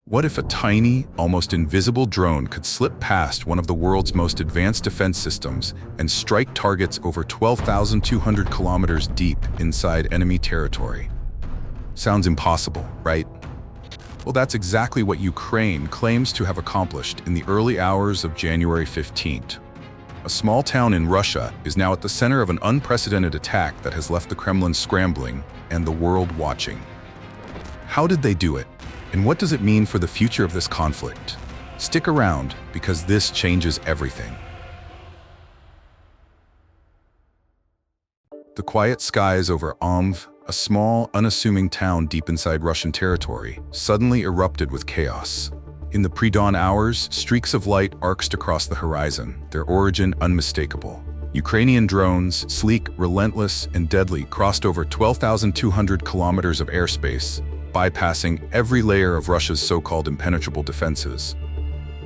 What if a tiny, almost invisible drone could slip past one of the world's most advanced defense systems and strike targets over 12,200 kilometers deep inside enemy territory? Sounds impossible, right? Well, that's exactly what Ukraine claims to have accomplished in the early hours of January 15th. A small town in Russia is now at the center of an unprecedented attack that has left the Kremlin scrambling and the world watching. How did they do it? And what does it mean for the future of this conflict? Stick around, because this changes everything. The quiet skies over Omv, a small, unassuming town deep inside Russian territory, suddenly erupted with chaos. In the pre-dawn hours, streaks of light arced across the horizon, their origin unmistakable. Ukrainian drones, sleek, relentless, and deadly, crossed over 12,200 kilometers of airspace, bypassing every layer of Russia's so-called impenetrable defenses.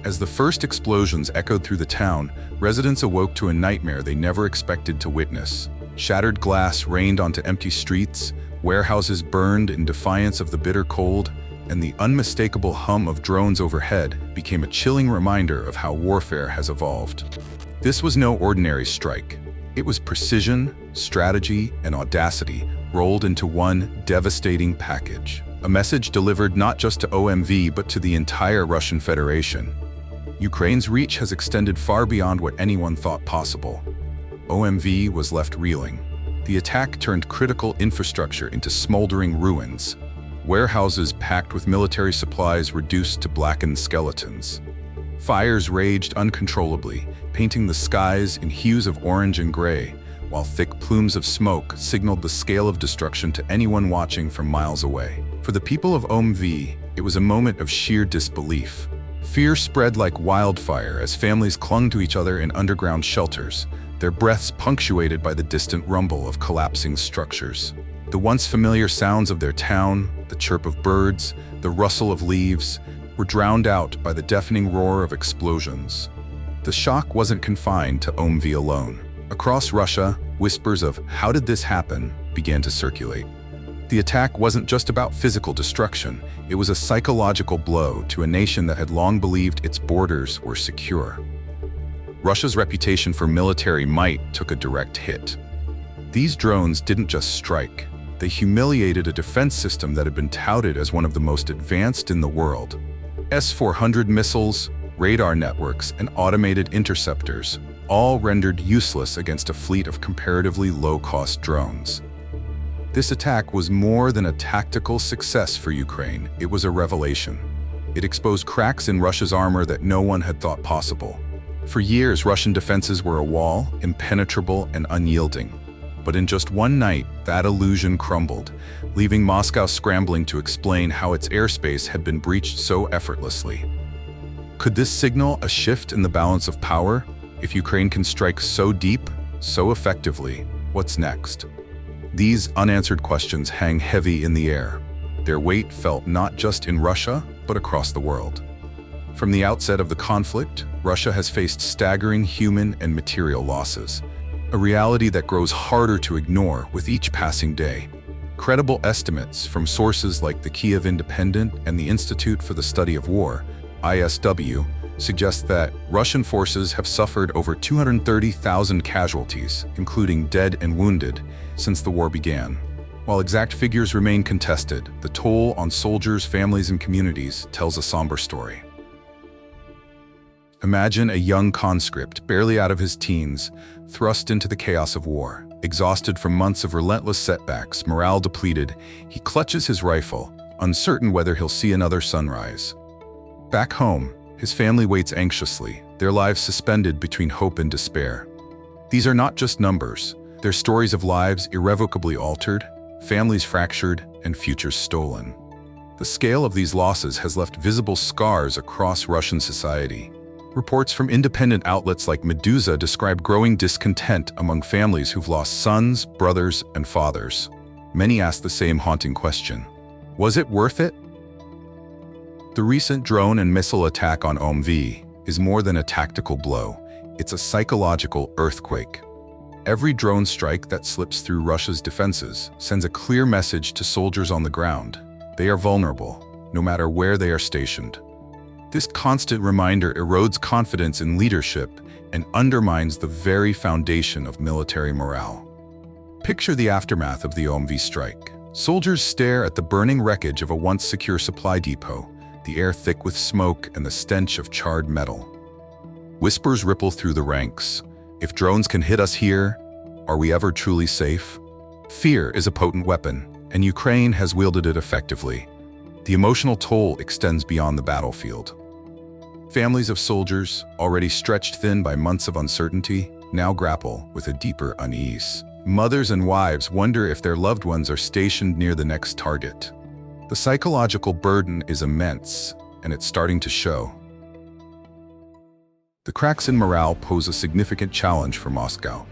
As the first explosions echoed through the town, residents awoke to a nightmare they never expected to witness. Shattered glass rained onto empty streets, warehouses burned in defiance of the bitter cold, and the unmistakable hum of drones overhead became a chilling reminder of how warfare has evolved. This was no ordinary strike. It was precision, strategy, and audacity rolled into one devastating package. A message delivered not just to OMV but to the entire Russian Federation. Ukraine's reach has extended far beyond what anyone thought possible. OMV was left reeling. The attack turned critical infrastructure into smoldering ruins, warehouses packed with military supplies reduced to blackened skeletons. Fires raged uncontrollably, painting the skies in hues of orange and gray, while thick plumes of smoke signaled the scale of destruction to anyone watching from miles away. For the people of OMV, it was a moment of sheer disbelief. Fear spread like wildfire as families clung to each other in underground shelters, their breaths punctuated by the distant rumble of collapsing structures. The once familiar sounds of their town, the chirp of birds, the rustle of leaves, were drowned out by the deafening roar of explosions. The shock wasn't confined to OMV alone. Across Russia, whispers of "how did this happen?" began to circulate. The attack wasn't just about physical destruction, it was a psychological blow to a nation that had long believed its borders were secure. Russia's reputation for military might took a direct hit. These drones didn't just strike, they humiliated a defense system that had been touted as one of the most advanced in the world. S-400 missiles, radar networks, and automated interceptors, all rendered useless against a fleet of comparatively low-cost drones. This attack was more than a tactical success for Ukraine, it was a revelation. It exposed cracks in Russia's armor that no one had thought possible. For years, Russian defenses were a wall, impenetrable and unyielding. But in just one night, that illusion crumbled, leaving Moscow scrambling to explain how its airspace had been breached so effortlessly. Could this signal a shift in the balance of power? If Ukraine can strike so deep, so effectively, what's next? These unanswered questions hang heavy in the air. Their weight felt not just in Russia, but across the world. From the outset of the conflict, Russia has faced staggering human and material losses, a reality that grows harder to ignore with each passing day. Credible estimates from sources like the Kiev Independent and the Institute for the Study of War, ISW, suggest that Russian forces have suffered over 230,000 casualties, including dead and wounded, since the war began. While exact figures remain contested, the toll on soldiers, families, and communities tells a somber story. Imagine a young conscript, barely out of his teens, thrust into the chaos of war. Exhausted from months of relentless setbacks, morale depleted, he clutches his rifle, uncertain whether he'll see another sunrise. Back home, his family waits anxiously, their lives suspended between hope and despair. These are not just numbers, they're stories of lives irrevocably altered, families fractured, and futures stolen. The scale of these losses has left visible scars across Russian society. Reports from independent outlets like Medusa describe growing discontent among families who've lost sons, brothers, and fathers. Many ask the same haunting question: was it worth it? The recent drone and missile attack on OMV is more than a tactical blow, it's a psychological earthquake. Every drone strike that slips through Russia's defenses sends a clear message to soldiers on the ground. They are vulnerable. no matter where they are stationed. This constant reminder erodes confidence in leadership and undermines the very foundation of military morale. Picture the aftermath of the OMV strike. Soldiers stare at the burning wreckage of a once secure supply depot, the air thick with smoke and the stench of charred metal. Whispers ripple through the ranks. If drones can hit us here, are we ever truly safe? Fear is a potent weapon, and Ukraine has wielded it effectively. The emotional toll extends beyond the battlefield. Families of soldiers, already stretched thin by months of uncertainty, now grapple with a deeper unease. Mothers and wives wonder if their loved ones are stationed near the next target. The psychological burden is immense, and it's starting to show. The cracks in morale pose a significant challenge for Moscow.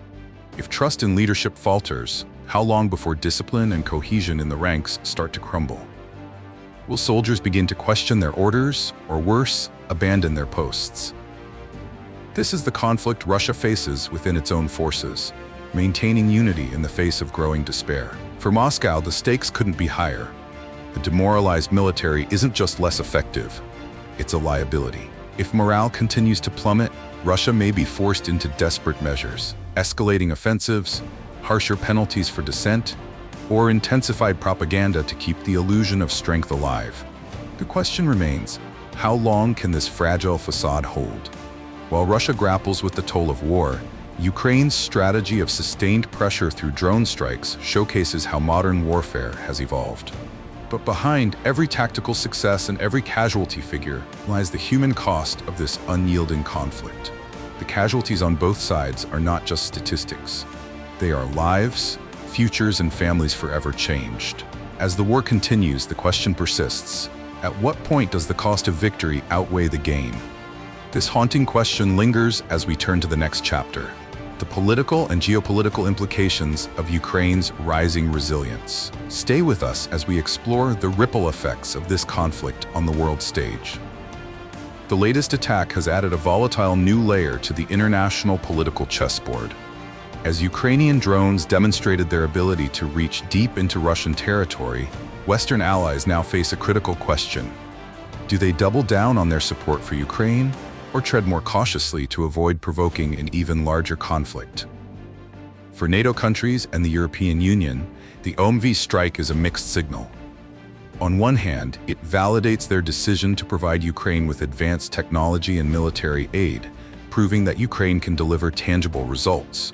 If trust in leadership falters, how long before discipline and cohesion in the ranks start to crumble? Will soldiers begin to question their orders, or worse, abandon their posts? This is the conflict Russia faces within its own forces, maintaining unity in the face of growing despair. For Moscow, the stakes couldn't be higher. The demoralized military isn't just less effective, it's a liability. If morale continues to plummet, Russia may be forced into desperate measures, escalating offensives, harsher penalties for dissent, or intensified propaganda to keep the illusion of strength alive. The question remains, how long can this fragile facade hold? While Russia grapples with the toll of war, Ukraine's strategy of sustained pressure through drone strikes showcases how modern warfare has evolved. But behind every tactical success and every casualty figure lies the human cost of this unyielding conflict. The casualties on both sides are not just statistics. They are lives, futures, and families forever changed. As the war continues, the question persists. At what point does the cost of victory outweigh the gain? This haunting question lingers as we turn to the next chapter: the political and geopolitical implications of Ukraine's rising resilience. Stay with us as we explore the ripple effects of this conflict on the world stage. The latest attack has added a volatile new layer to the international political chessboard. As Ukrainian drones demonstrated their ability to reach deep into Russian territory, Western allies now face a critical question. Do they double down on their support for Ukraine, or tread more cautiously to avoid provoking an even larger conflict? For NATO countries and the European Union, the OMV strike is a mixed signal. On one hand, it validates their decision to provide Ukraine with advanced technology and military aid, proving that Ukraine can deliver tangible results.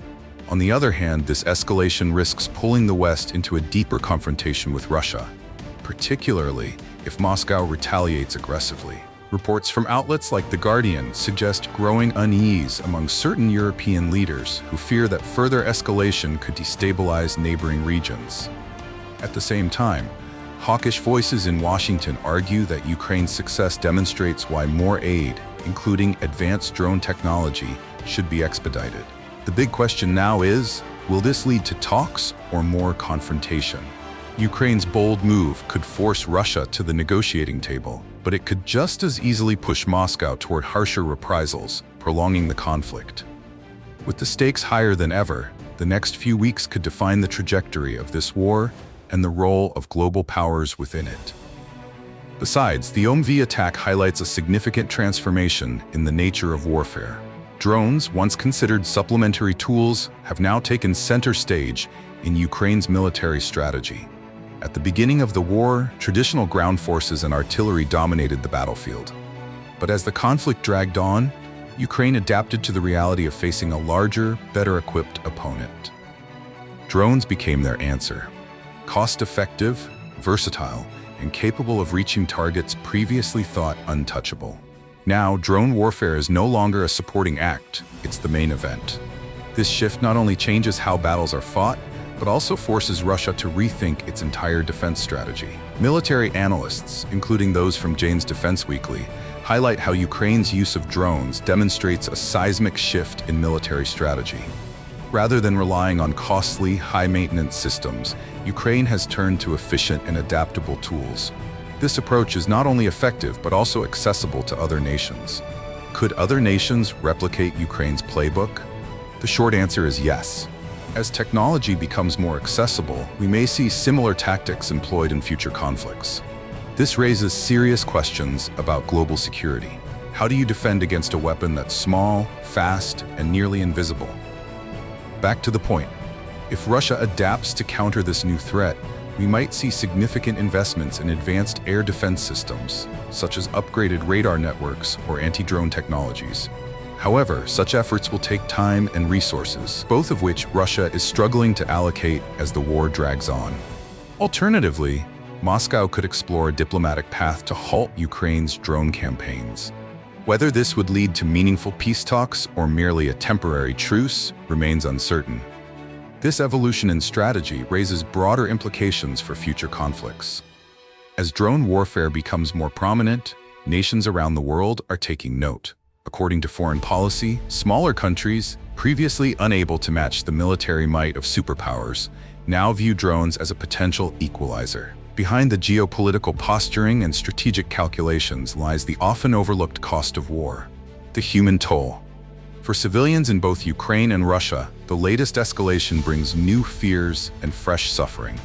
On the other hand, this escalation risks pulling the West into a deeper confrontation with Russia, particularly if Moscow retaliates aggressively. Reports from outlets like The Guardian suggest growing unease among certain European leaders who fear that further escalation could destabilize neighboring regions. At the same time, hawkish voices in Washington argue that Ukraine's success demonstrates why more aid, including advanced drone technology, should be expedited. The big question now is, will this lead to talks or more confrontation? Ukraine's bold move could force Russia to the negotiating table, but it could just as easily push Moscow toward harsher reprisals, prolonging the conflict. With the stakes higher than ever, the next few weeks could define the trajectory of this war and the role of global powers within it. Besides, the OMV attack highlights a significant transformation in the nature of warfare. Drones, once considered supplementary tools, have now taken center stage in Ukraine's military strategy. At the beginning of the war, traditional ground forces and artillery dominated the battlefield. But as the conflict dragged on, Ukraine adapted to the reality of facing a larger, better-equipped opponent. Drones became their answer. Cost-effective, versatile, and capable of reaching targets previously thought untouchable. Now, drone warfare is no longer a supporting act, it's the main event. This shift not only changes how battles are fought, but also forces Russia to rethink its entire defense strategy. Military analysts, including those from Jane's Defense Weekly, highlight how Ukraine's use of drones demonstrates a seismic shift in military strategy. Rather than relying on costly, high-maintenance systems, Ukraine has turned to efficient and adaptable tools. This approach is not only effective but also accessible to other nations. Could other nations replicate Ukraine's playbook? The short answer is yes. As technology becomes more accessible, we may see similar tactics employed in future conflicts. This raises serious questions about global security. How do you defend against a weapon that's small, fast, and nearly invisible? Back to the point. If Russia adapts to counter this new threat, we might see significant investments in advanced air defense systems, such as upgraded radar networks or anti-drone technologies. However, such efforts will take time and resources, both of which Russia is struggling to allocate as the war drags on. Alternatively, Moscow could explore a diplomatic path to halt Ukraine's drone campaigns. Whether this would lead to meaningful peace talks or merely a temporary truce remains uncertain. This evolution in strategy raises broader implications for future conflicts. As drone warfare becomes more prominent, nations around the world are taking note. According to foreign policy, smaller countries, previously unable to match the military might of superpowers, now view drones as a potential equalizer. Behind the geopolitical posturing and strategic calculations lies the often overlooked cost of war: the human toll. For civilians in both Ukraine and Russia, the latest escalation brings new fears and fresh suffering.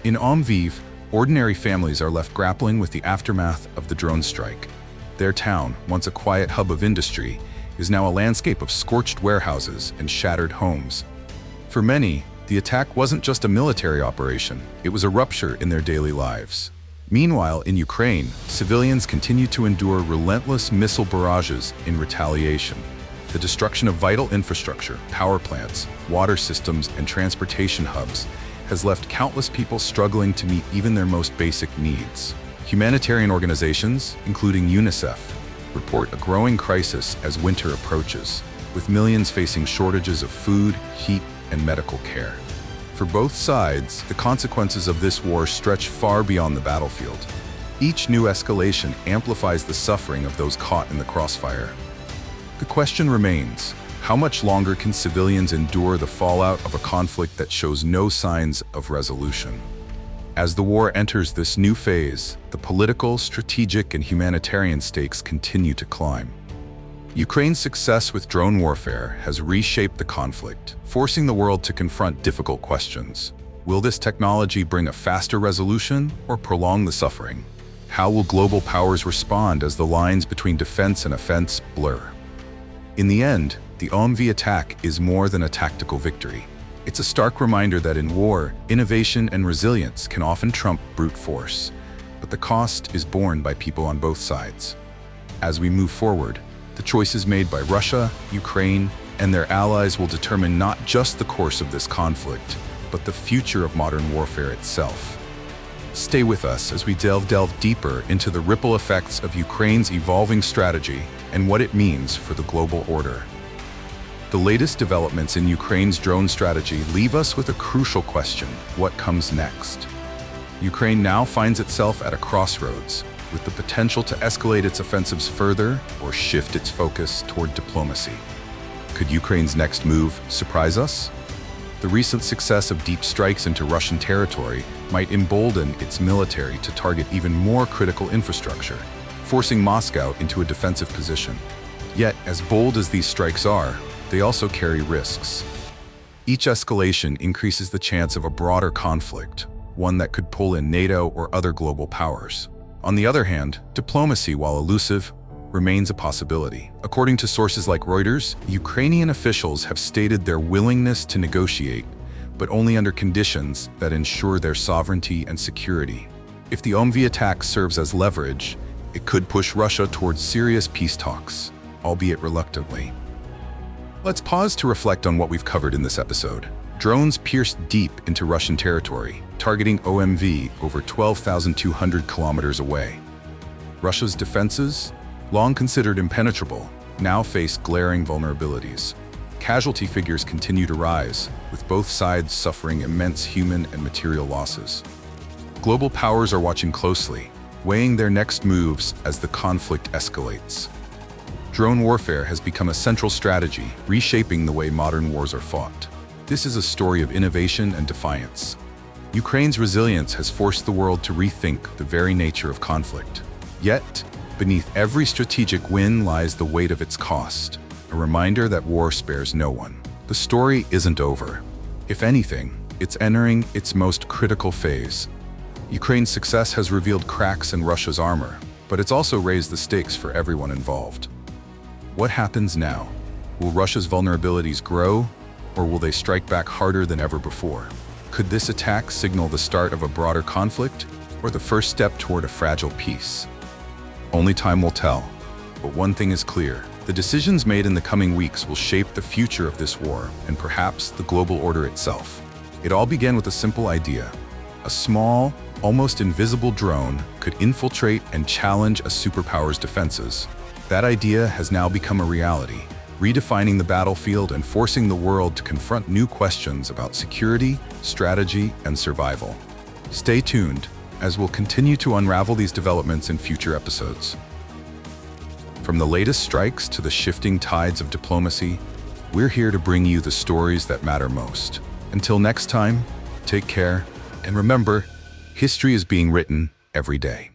In Lviv, ordinary families are left grappling with the aftermath of the drone strike. Their town, once a quiet hub of industry, is now a landscape of scorched warehouses and shattered homes. For many, the attack wasn't just a military operation, it was a rupture in their daily lives. Meanwhile, in Ukraine, civilians continue to endure relentless missile barrages in retaliation. The destruction of vital infrastructure, power plants, water systems, and transportation hubs has left countless people struggling to meet even their most basic needs. Humanitarian organizations, including UNICEF, report a growing crisis as winter approaches, with millions facing shortages of food, heat, and medical care. For both sides, the consequences of this war stretch far beyond the battlefield. Each new escalation amplifies the suffering of those caught in the crossfire. The question remains, how much longer can civilians endure the fallout of a conflict that shows no signs of resolution? As the war enters this new phase, the political, strategic, and humanitarian stakes continue to climb. Ukraine's success with drone warfare has reshaped the conflict, forcing the world to confront difficult questions. Will this technology bring a faster resolution or prolong the suffering? How will global powers respond as the lines between defense and offense blur? In the end, the OMV attack is more than a tactical victory. It's a stark reminder that in war, innovation and resilience can often trump brute force, but the cost is borne by people on both sides. As we move forward, the choices made by Russia, Ukraine, and their allies will determine not just the course of this conflict, but the future of modern warfare itself. Stay with us as we delve deeper into the ripple effects of Ukraine's evolving strategy and what it means for the global order. The latest developments in Ukraine's drone strategy leave us with a crucial question: what comes next? Ukraine now finds itself at a crossroads, with the potential to escalate its offensives further or shift its focus toward diplomacy. Could Ukraine's next move surprise us? The recent success of deep strikes into Russian territory might embolden its military to target even more critical infrastructure, forcing Moscow into a defensive position. Yet, as bold as these strikes are, they also carry risks. Each escalation increases the chance of a broader conflict, one that could pull in NATO or other global powers. On the other hand, diplomacy, while elusive, remains a possibility. According to sources like Reuters, Ukrainian officials have stated their willingness to negotiate, but only under conditions that ensure their sovereignty and security. If the OMV attack serves as leverage, it could push Russia towards serious peace talks, albeit reluctantly. Let's pause to reflect on what we've covered in this episode. Drones pierced deep into Russian territory, targeting OMV over 12,200 kilometers away. Russia's defenses, long considered impenetrable, now face glaring vulnerabilities. Casualty figures continue to rise, with both sides suffering immense human and material losses. Global powers are watching closely, weighing their next moves as the conflict escalates. Drone warfare has become a central strategy, reshaping the way modern wars are fought. This is a story of innovation and defiance. Ukraine's resilience has forced the world to rethink the very nature of conflict. Yet, beneath every strategic win lies the weight of its cost, a reminder that war spares no one. The story isn't over. If anything, it's entering its most critical phase. Ukraine's success has revealed cracks in Russia's armor, but it's also raised the stakes for everyone involved. What happens now? Will Russia's vulnerabilities grow, or will they strike back harder than ever before? Could this attack signal the start of a broader conflict, or the first step toward a fragile peace? Only time will tell. But one thing is clear: the decisions made in the coming weeks will shape the future of this war, and perhaps the global order itself. It all began with a simple idea. A small, almost invisible drone could infiltrate and challenge a superpower's defenses. That idea has now become a reality, redefining the battlefield and forcing the world to confront new questions about security, strategy, and survival. Stay tuned, as we'll continue to unravel these developments in future episodes. From the latest strikes to the shifting tides of diplomacy, we're here to bring you the stories that matter most. Until next time, take care, and remember, history is being written every day.